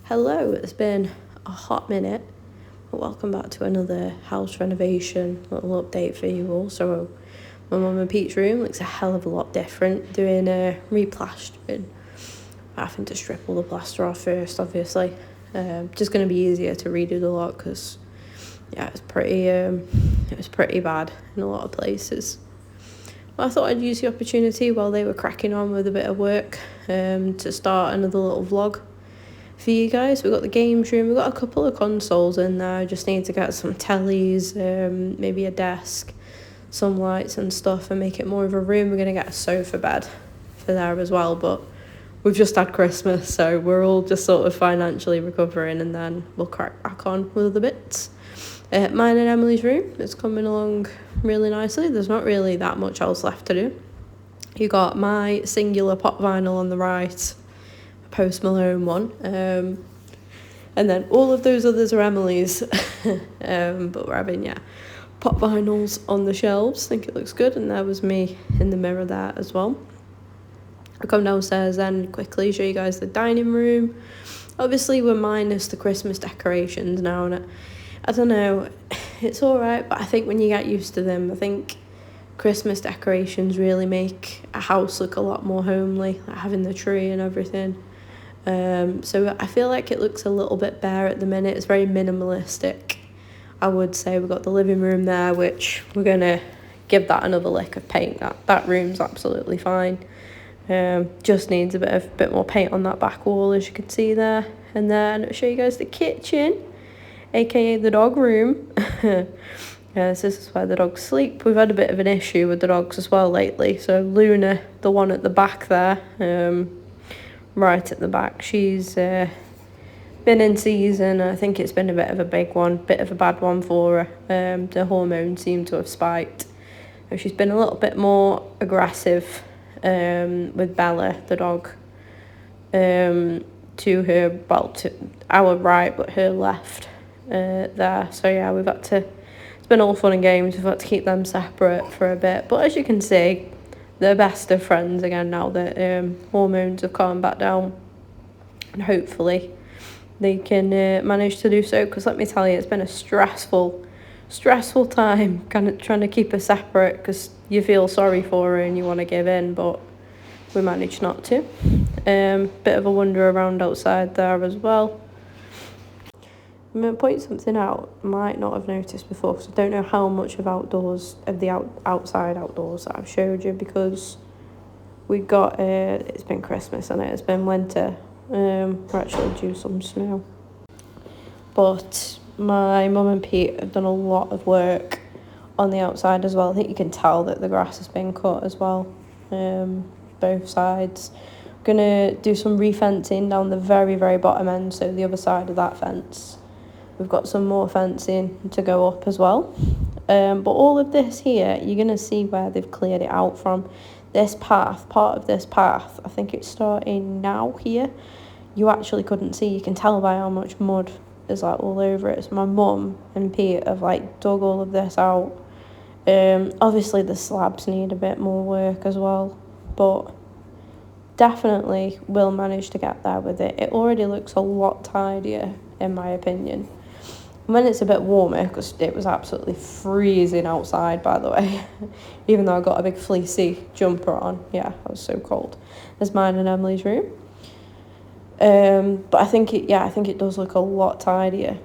Hello, it's been a hot minute. Welcome back to another house renovation little update for you all. So my mum and Pete's room looks a hell of a lot different. Doing a replastering, having to strip all the plaster off first, obviously. Just going to be easier to redo the lot because it's pretty bad in a lot of places. Well, I thought I'd use the opportunity while they were cracking on with a bit of work to start another little vlog for you guys. We've got the games room, we've got a couple of consoles in there. Just need to get some tellies, maybe a desk, some lights and stuff, and make it more of a room. We're going to get a sofa bed for there as well, but we've just had Christmas, so we're all just sort of financially recovering, and then we'll crack back on with other bits. Mine and Emily's room is coming along really nicely. There's not really that much else left to do. You got my singular pop vinyl on the right, Post Malone one, and then all of those others are Emily's. But we're having pop vinyls on the shelves. I think it looks good, and there was me in the mirror there as well. I'll come downstairs then quickly show you guys the dining room. Obviously we're minus the Christmas decorations now, and I don't know, it's alright, but I think when you get used to them, I think Christmas decorations really make a house look a lot more homely, like having the tree and everything. So I feel like it looks a little bit bare at the minute. It's very minimalistic, I would say. We've got the living room there, which we're going to give that another lick of paint. That room's absolutely fine. Just needs a bit more paint on that back wall, as you can see there. And then I'll show you guys the kitchen, aka the dog room. This is where the dogs sleep. We've had a bit of an issue with the dogs as well lately. So Luna, the one at the back there, right at the back, she's been in season. I think it's been a bit of a big one, bit of a bad one for her. The hormones seem to have spiked. So she's been a little bit more aggressive with Bella, the dog, to our right, but her left there. So we've had to, it's been all fun and games. We've had to keep them separate for a bit. But as you can see, they're best of friends again now that hormones have calmed back down, and hopefully they can manage to do so, because let me tell you, it's been a stressful time kind of trying to keep her separate, because you feel sorry for her and you want to give in, but we managed not to. Bit of a wander around outside there as well. I'm going to point something out I might not have noticed before, because I don't know how much of outside outdoors that I've showed you, because we got it's been Christmas and it's been winter. We're actually due some snow, but my mum and Pete have done a lot of work on the outside as well. I think you can tell that the grass has been cut as well, both sides. I'm gonna do some re-fencing down the very bottom end, so the other side of that fence. We've got some more fencing to go up as well. But all of this here, you're going to see where they've cleared it out from. This path, part of this path, I think it's starting now here. You actually couldn't see. You can tell by how much mud is all over it. So my mum and Pete have dug all of this out. Obviously the slabs need a bit more work as well, but definitely will manage to get there with it. It already looks a lot tidier, in my opinion. When it's a bit warmer, because it was absolutely freezing outside, by the way, even though I got a big fleecy jumper on. I was so cold. There's mine and Emily's room. But I think it does look a lot tidier.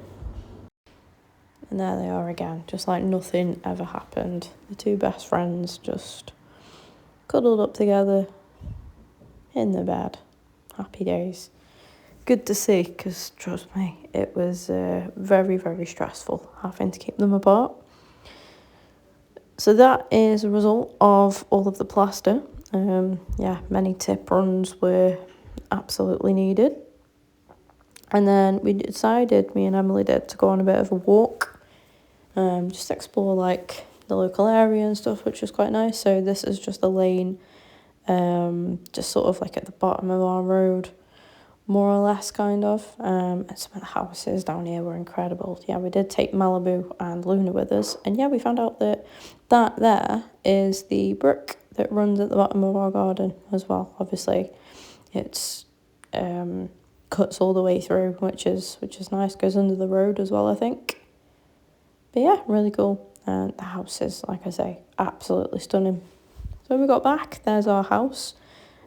And there they are again, just like nothing ever happened. The two best friends just cuddled up together in the bed. Happy days. Good to see, because trust me, it was very stressful having to keep them apart. So that is a result of all of the plaster. Many tip runs were absolutely needed. And then we decided, me and Emily did, to go on a bit of a walk, just explore the local area and stuff, which was quite nice. So this is just a lane, just sort of at the bottom of our road, more or less, kind of. And some of the houses down here were incredible. We did take Malibu and Luna with us, and we found out that there is the brook that runs at the bottom of our garden as well. Obviously it's cuts all the way through, which is nice. Goes under the road as well, I think. But yeah, really cool. And the house is, like I say, absolutely stunning. So when we got back, there's our house.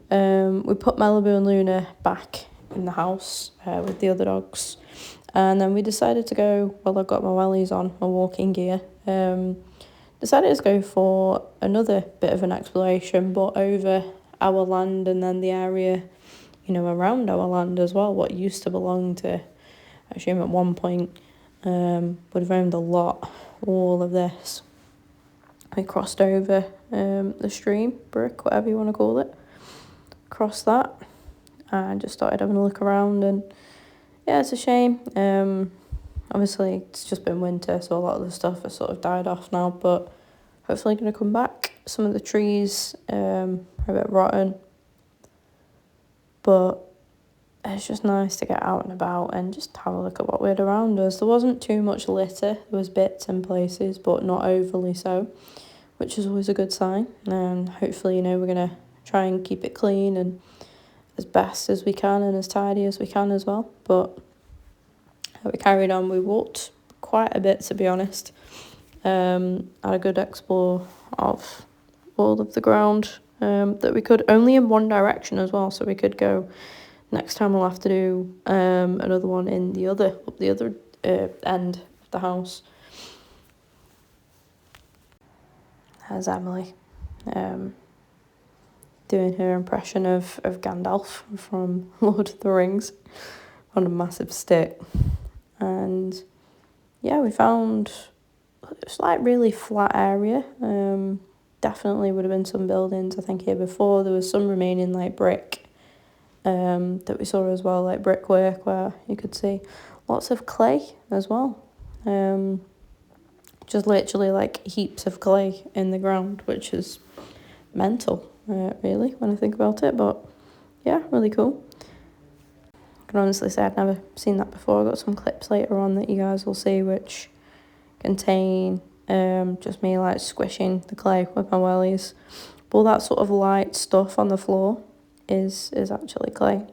We put Malibu and Luna back in the house with the other dogs. And then we decided to go, well, I've got my wellies on, my walking gear. Decided to go for another bit of an exploration, but over our land and then the area, you know, around our land as well, what used to belong to, I assume at one point, would have owned a lot, all of this. We crossed over the stream, brook, whatever you want to call it, crossed that, and just started having a look around, and yeah, it's a shame. Obviously, it's just been winter, so a lot of the stuff has sort of died off now, but hopefully going to come back. Some of the trees are a bit rotten, but it's just nice to get out and about and just have a look at what we had around us. There wasn't too much litter. There was bits in places, but not overly so, which is always a good sign. And hopefully, you know, we're going to try and keep it clean and as best as we can and as tidy as we can as well. But we carried on. We walked quite a bit, to be honest. Had a good explore of all of the ground that we could, only in one direction as well, so we could go. Next time we'll have to do another one in the other end of the house. There's Emily doing her impression of Gandalf from Lord of the Rings on a massive stick. And yeah, we found it's like really flat area. Definitely would have been some buildings, I think, here before. There was some remaining like brick that we saw as well, like brickwork, where you could see lots of clay as well. Just literally like heaps of clay in the ground, which is mental, really, when I think about it. But yeah, really cool. I can honestly say I've never seen that before. I've got some clips later on that you guys will see, which contain just me like squishing the clay with my wellies. But all that sort of light stuff on the floor is actually clay.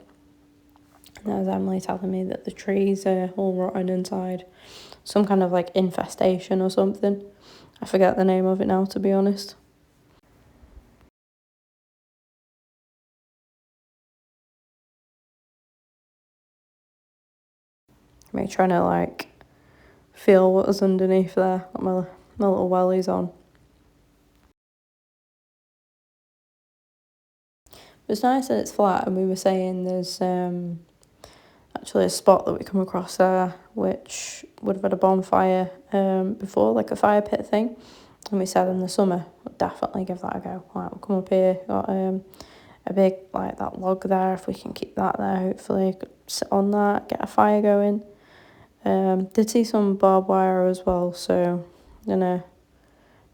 And there's Emily telling me that the trees are all rotten inside. Some kind of like infestation or something. I forget the name of it now, to be honest. Me trying to like feel what was underneath there. Got my little wellies on. It's nice that it's flat, and we were saying there's actually a spot that we come across there which would have had a bonfire before, like a fire pit thing. And we said in the summer, we'll definitely give that a go. Right, we'll come up here, got a big, like that log there, if we can keep that there, hopefully sit on that, get a fire going. Did see some barbed wire as well, so I'm gonna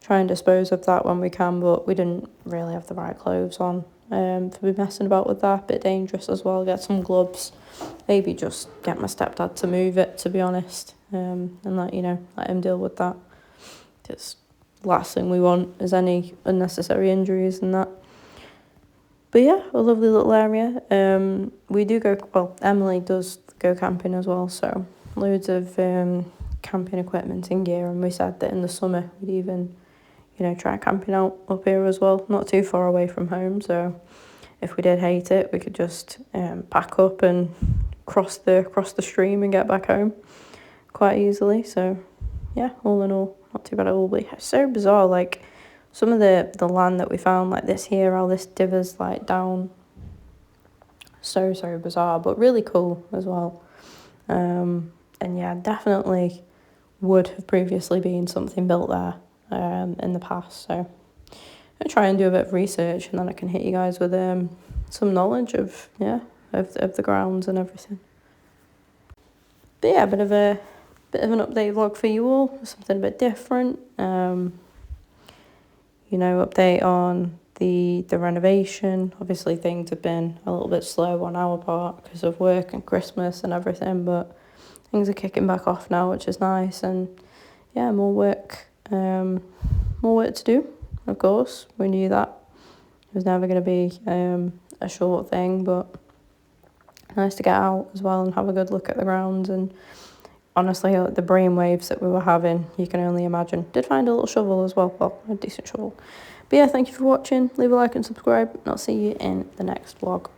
try and dispose of that when we can, but we didn't really have the right clothes on to be messing about with that. A bit dangerous as well. Get some gloves, maybe just get my stepdad to move it, to be honest, and let him deal with that. Because last thing we want is any unnecessary injuries and that. But yeah, a lovely little area. We do go, well, Emily does go camping as well, so loads of camping equipment and gear, and we said that in the summer we'd even try camping out up here as well, not too far away from home, so if we did hate it, we could just pack up and cross the stream and get back home quite easily. So yeah, all in all, not too bad at all. But yeah, it's so bizarre, like some of the land that we found, like this here, all this divers like down, so bizarre, but really cool as well. And yeah, definitely would have previously been something built there in the past. So I'll try and do a bit of research, and then I can hit you guys with some knowledge of the grounds and everything. But yeah, a bit of an update vlog for you all, something a bit different. Update on the renovation. Obviously things have been a little bit slow on our part because of work and Christmas and everything, but things are kicking back off now, which is nice. And yeah, more work to do, of course. We knew that it was never going to be a short thing, but Nice to get out as well and have a good look at the grounds. And honestly, the brainwaves that we were having, you can only imagine. Did find a little shovel as well, well, a decent shovel. But yeah, thank you for watching. Leave a like and subscribe, and I'll see you in the next vlog.